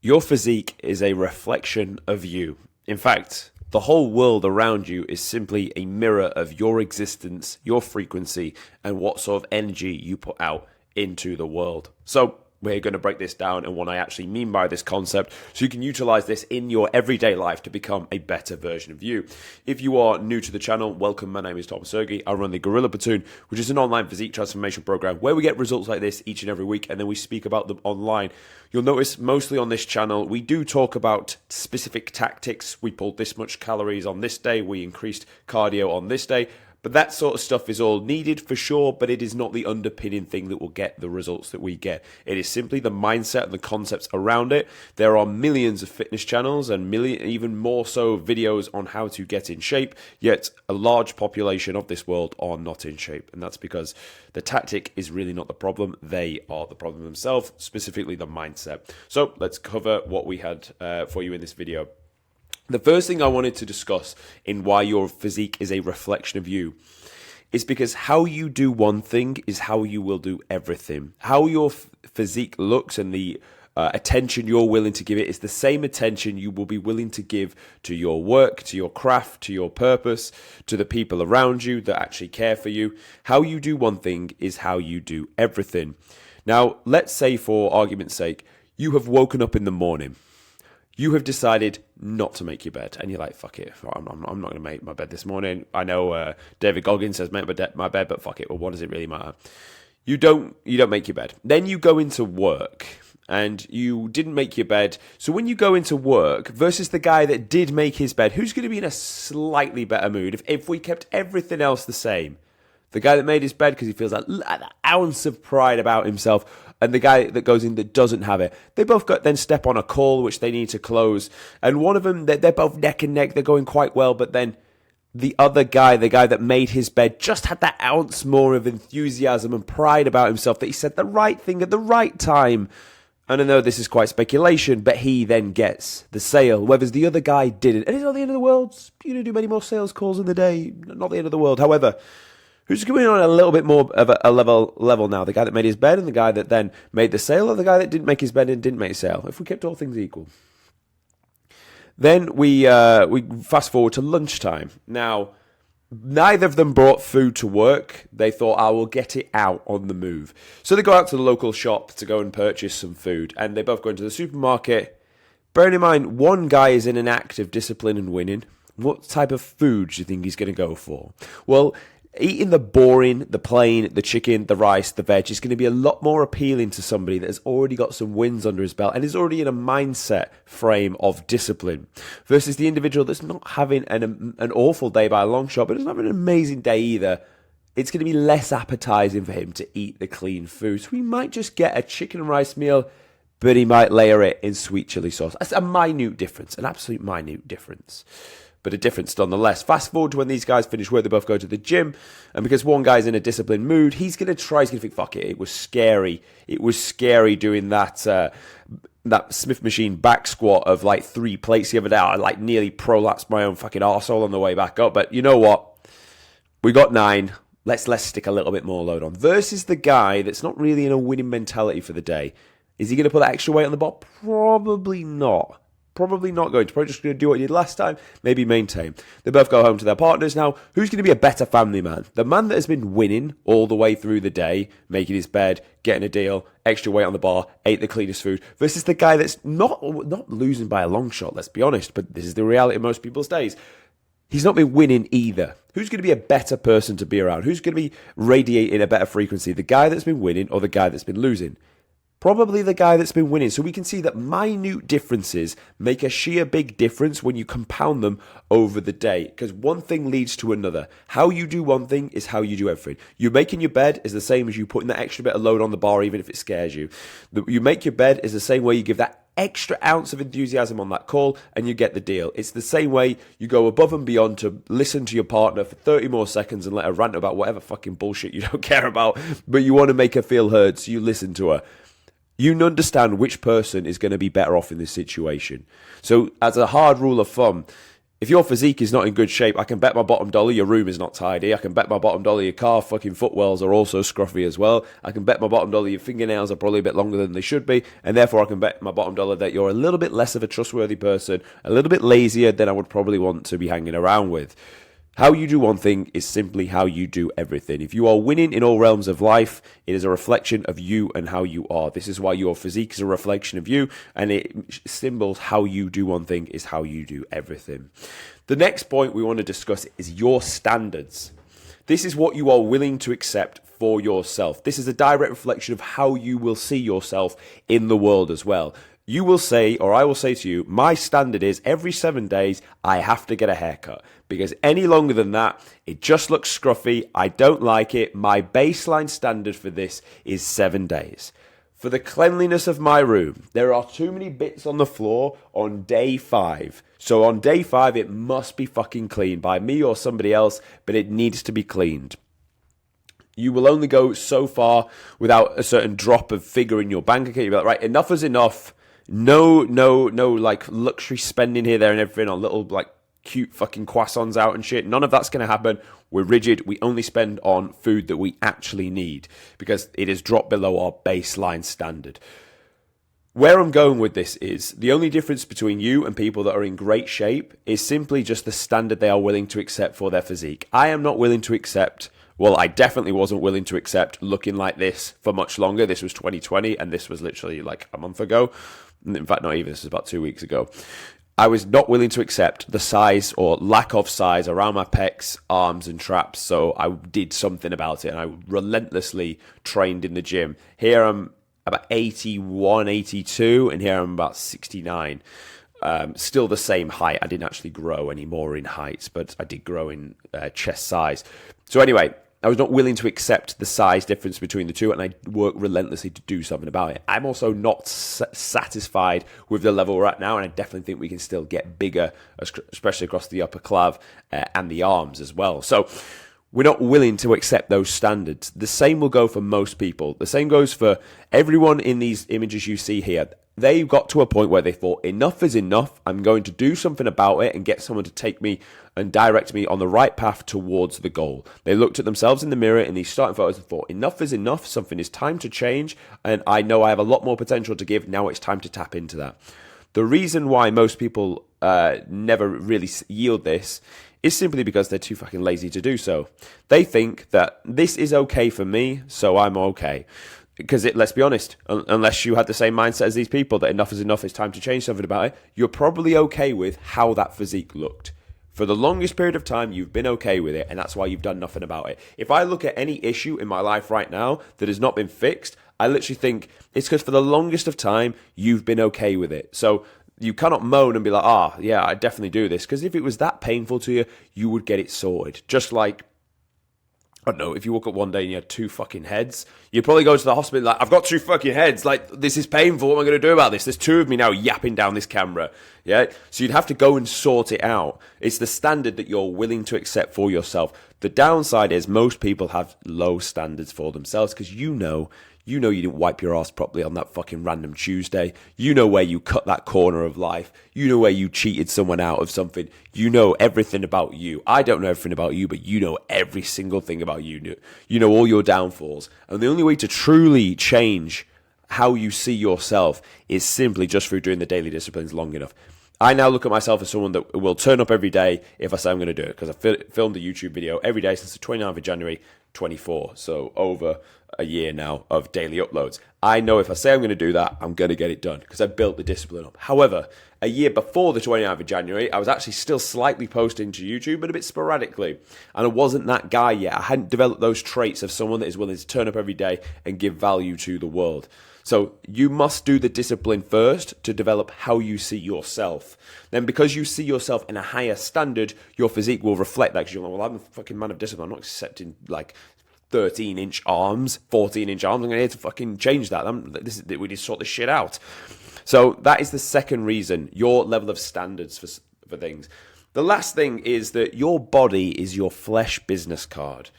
Your physique is a reflection of you. In fact, the whole world around you is simply a mirror of your existence, your frequency, and what sort of energy you put out into the world. So we're going to break this down and what I actually mean by this concept so you can utilize this in your everyday life to become a better version of you. If you are new to the channel, welcome. My name is Tom Sergey. I run the Gorilla Platoon, which is an online physique transformation program where we get results like this each and every week and then we speak about them online. You'll notice mostly on this channel, we do talk about specific tactics. We pulled this much calories on this day. We increased cardio on this day. But that sort of stuff is all needed for sure, but it is not the underpinning thing that will get the results that we get. It is simply the mindset and the concepts around it. There are millions of fitness channels and even more so videos on how to get in shape, yet a large population of this world are not in shape. And that's because the tactic is really not the problem. They are the problem themselves, specifically the mindset. So let's cover what we had for you in this video. The first thing I wanted to discuss in why your physique is a reflection of you is because how you do one thing is how you will do everything. How your physique looks and the attention you're willing to give it is the same attention you will be willing to give to your work, to your craft, to your purpose, to the people around you that actually care for you. How you do one thing is how you do everything. Now, let's say for argument's sake, you have woken up in the morning. You have decided not to make your bed, and you're like, fuck it, I'm not going to make my bed this morning. I know David Goggins says make my bed, but fuck it, well, what does it really matter? You don't make your bed. Then you go into work, and you didn't make your bed. So when you go into work versus the guy that did make his bed, who's going to be in a slightly better mood if we kept everything else the same? The guy that made his bed because he feels like an ounce of pride about himself, and the guy that goes in that doesn't have it. They both then step on a call which they need to close, and one of them, they're both neck and neck, they're going quite well, but then the other guy, the guy that made his bed, just had that ounce more of enthusiasm and pride about himself that he said the right thing at the right time. And I know this is quite speculation, but he then gets the sale, whereas the other guy didn't. And it's not the end of the world. You don't do many more sales calls in the day, not the end of the world. However, who's going on a little bit more of a level now? The guy that made his bed and the guy that then made the sale, or the guy that didn't make his bed and didn't make a sale? If we kept all things equal. Then we fast forward to lunchtime. Now, neither of them brought food to work. They thought, I will get it out on the move. So they go out to the local shop to go and purchase some food. And they both go into the supermarket. Bearing in mind, one guy is in an act of discipline and winning. What type of food do you think he's going to go for? Well, eating the boring, the plain, the chicken, the rice, the veg is going to be a lot more appealing to somebody that has already got some wins under his belt and is already in a mindset frame of discipline versus the individual that's not having an awful day by a long shot, but doesn't have an amazing day either. It's going to be less appetizing for him to eat the clean food. So he might just get a chicken and rice meal, but he might layer it in sweet chili sauce. That's a minute difference, an absolute minute difference. But a difference nonetheless. Fast forward to when these guys finish work, they both go to the gym, and because one guy's in a disciplined mood, he's going to think, fuck it, it was scary. It was scary doing that Smith machine back squat of like 3 plates the other day. I like nearly prolapsed my own fucking arsehole on the way back up, but you know what? We got 9. Let's stick a little bit more load on. Versus the guy that's not really in a winning mentality for the day. Is he going to put that extra weight on the bar? Probably not. Probably not going to. Probably just going to do what he did last time, maybe maintain. They both go home to their partners. Now, who's going to be a better family man? The man that has been winning all the way through the day, making his bed, getting a deal, extra weight on the bar, ate the cleanest food, versus the guy that's not losing by a long shot, let's be honest, but this is the reality of most people's days. He's not been winning either. Who's going to be a better person to be around? Who's going to be radiating a better frequency? The guy that's been winning or the guy that's been losing? Probably the guy that's been winning. So we can see that minute differences make a sheer big difference when you compound them over the day, because one thing leads to another. How you do one thing is how you do everything. You making your bed is the same as you putting that extra bit of load on the bar, even if it scares you. You make your bed is the same way you give that extra ounce of enthusiasm on that call and you get the deal. It's the same way you go above and beyond to listen to your partner for 30 more seconds and let her rant about whatever fucking bullshit you don't care about, but you want to make her feel heard, so you listen to her. You understand which person is going to be better off in this situation. So as a hard rule of thumb, If your physique is not in good shape, I can bet my bottom dollar your room is not tidy. I can bet my bottom dollar your car fucking footwells are also scruffy as well. I can bet my bottom dollar your fingernails are probably a bit longer than they should be. And therefore, I can bet my bottom dollar that you're a little bit less of a trustworthy person, a little bit lazier than I would probably want to be hanging around with. How you do one thing is simply how you do everything. If you are winning in all realms of life, it is a reflection of you and how you are. This is why your physique is a reflection of you, and it symbols how you do one thing is how you do everything. The next point we want to discuss is your standards. This is what you are willing to accept for yourself. This is a direct reflection of how you will see yourself in the world as well. You will say, or I will say to you, my standard is every 7 days I have to get a haircut, because any longer than that, it just looks scruffy. I don't like it. My baseline standard for this is 7 days. For the cleanliness of my room, there are too many bits on the floor on day 5. So on day 5, it must be fucking clean by me or somebody else, but it needs to be cleaned. You will only go so far without a certain drop of figure in your bank account. You'll be like, right, enough is enough. No, like luxury spending here, there, and everything on little like cute fucking croissants out and shit. None of that's going to happen. We're rigid. We only spend on food that we actually need because it has dropped below our baseline standard. Where I'm going with this is the only difference between you and people that are in great shape is simply just the standard they are willing to accept for their physique. I am not willing to accept. Well, I definitely wasn't willing to accept looking like this for much longer. This was 2020, and this was literally like a month ago. In fact, not even. This was about 2 weeks ago. I was not willing to accept the size or lack of size around my pecs, arms, and traps. So I did something about it, and I relentlessly trained in the gym. Here I'm about 81, 82, and here I'm about 69. Still the same height. I didn't actually grow any more in height, but I did grow in chest size. So anyway, I was not willing to accept the size difference between the two, and I worked relentlessly to do something about it. I'm also not satisfied with the level we're at now, and I definitely think we can still get bigger, especially across the upper clav and the arms as well. So we're not willing to accept those standards. The same will go for most people. The same goes for everyone in these images you see here. They got to a point where they thought, enough is enough. I'm going to do something about it and get someone to take me and direct me on the right path towards the goal. They looked at themselves in the mirror in these starting photos and thought, enough is enough. Something is time to change. And I know I have a lot more potential to give. Now it's time to tap into that. The reason why most people never really yield this is simply because they're too fucking lazy to do so. They think that this is okay for me, so I'm okay. Because let's be honest, unless you had the same mindset as these people, that enough is enough, it's time to change something about it, you're probably okay with how that physique looked. For the longest period of time, you've been okay with it, and that's why you've done nothing about it. If I look at any issue in my life right now that has not been fixed, I literally think it's because for the longest of time, you've been okay with it. So you cannot moan and be like, yeah, I definitely do this. Because if it was that painful to you, you would get it sorted. Just like, I don't know, if you woke up one day and you had 2 fucking heads, you'd probably go to the hospital like, I've got 2 fucking heads. Like, this is painful. What am I going to do about this? There's 2 of me now yapping down this camera. Yeah? So you'd have to go and sort it out. It's the standard that you're willing to accept for yourself. The downside is most people have low standards for themselves because you know you didn't wipe your ass properly on that fucking random Tuesday. You know where you cut that corner of life. You know where you cheated someone out of something. You know everything about you. I don't know everything about you, but you know every single thing about you. You know all your downfalls. And the only way to truly change how you see yourself is simply just through doing the daily disciplines long enough. I now look at myself as someone that will turn up every day if I say I'm going to do it, because I filmed a YouTube video every day since the 29th of January 24, so over a year now of daily uploads. I know if I say I'm going to do that, I'm going to get it done because I've built the discipline up. However, a year before the 29th of January, I was actually still slightly posting to YouTube, but a bit sporadically. And I wasn't that guy yet. I hadn't developed those traits of someone that is willing to turn up every day and give value to the world. So you must do the discipline first to develop how you see yourself. Then because you see yourself in a higher standard, your physique will reflect that. Because you're like, well, I'm a fucking man of discipline. I'm not accepting like 13-inch arms, 14-inch arms. I'm going to need to fucking change that. We need to sort this shit out. So that is the second reason, your level of standards for things. The last thing is that your body is your flesh business card.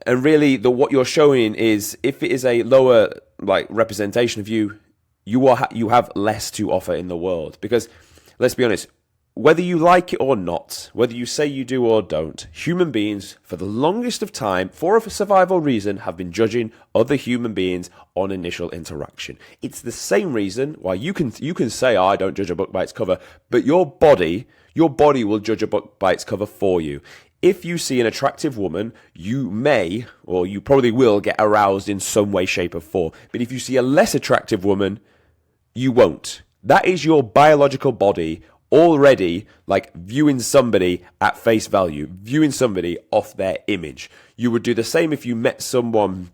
And really, what you're showing is, if it is a lower like representation of you, you have less to offer in the world. Because let's be honest, whether you like it or not, whether you say you do or don't, human beings, for the longest of time, for a survival reason, have been judging other human beings on initial interaction. It's the same reason why you can say, oh, I don't judge a book by its cover, but your body will judge a book by its cover for you. If you see an attractive woman, you may, or you probably will, get aroused in some way, shape, or form. But if you see a less attractive woman, you won't. That is your biological body already like viewing somebody at face value, viewing somebody off their image. You would do the same if you met someone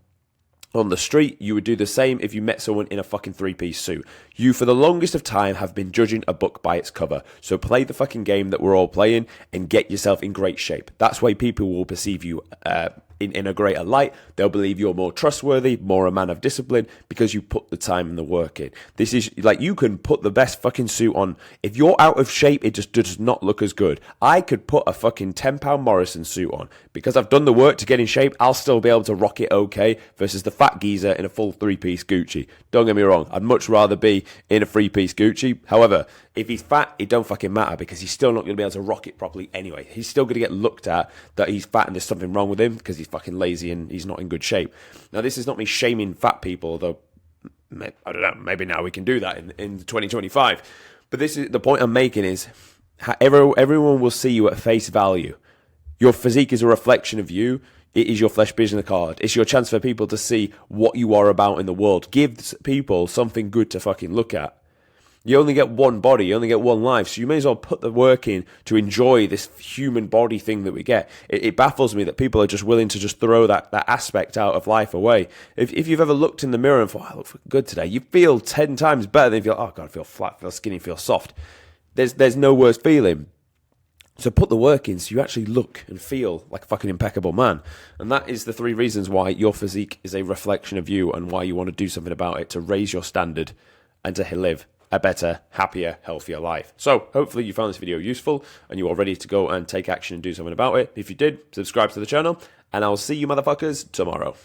on the street. You would do the same if you met someone in a fucking three-piece suit. You, for the longest of time, have been judging a book by its cover. So play the fucking game that we're all playing and get yourself in great shape. That's why people will perceive you in a greater light. They'll believe you're more trustworthy, more a man of discipline, because you put the time and the work in. This is like, you can put the best fucking suit on. If you're out of shape, it just does not look as good. I could put a fucking £10 Morrison suit on. Because I've done the work to get in shape, I'll still be able to rock it okay, versus the fat geezer in a full three-piece Gucci. Don't get me wrong, I'd much rather be in a three-piece Gucci. However, if he's fat, it don't fucking matter, because he's still not going to be able to rock it properly anyway. He's still going to get looked at that he's fat and there's something wrong with him because he's fucking lazy and he's not in good shape. Now, this is not me shaming fat people, although, I don't know, maybe now we can do that in 2025. But this is the point I'm making is, everyone will see you at face value. Your physique is a reflection of you. It is your flesh business card. It's your chance for people to see what you are about in the world. Give people something good to fucking look at. You only get one body, you only get one life, so you may as well put the work in to enjoy this human body thing that we get. It baffles me that people are just willing to just throw that aspect out of life away. If you've ever looked in the mirror and thought, I look good today, you feel 10 times better than if you're, oh God, I feel flat, I feel skinny, I feel soft. There's no worse feeling. So put the work in so you actually look and feel like a fucking impeccable man. And that is the 3 reasons why your physique is a reflection of you and why you want to do something about it, to raise your standard and to live a better, happier, healthier life. So hopefully you found this video useful and you are ready to go and take action and do something about it. If you did, subscribe to the channel and I'll see you motherfuckers tomorrow.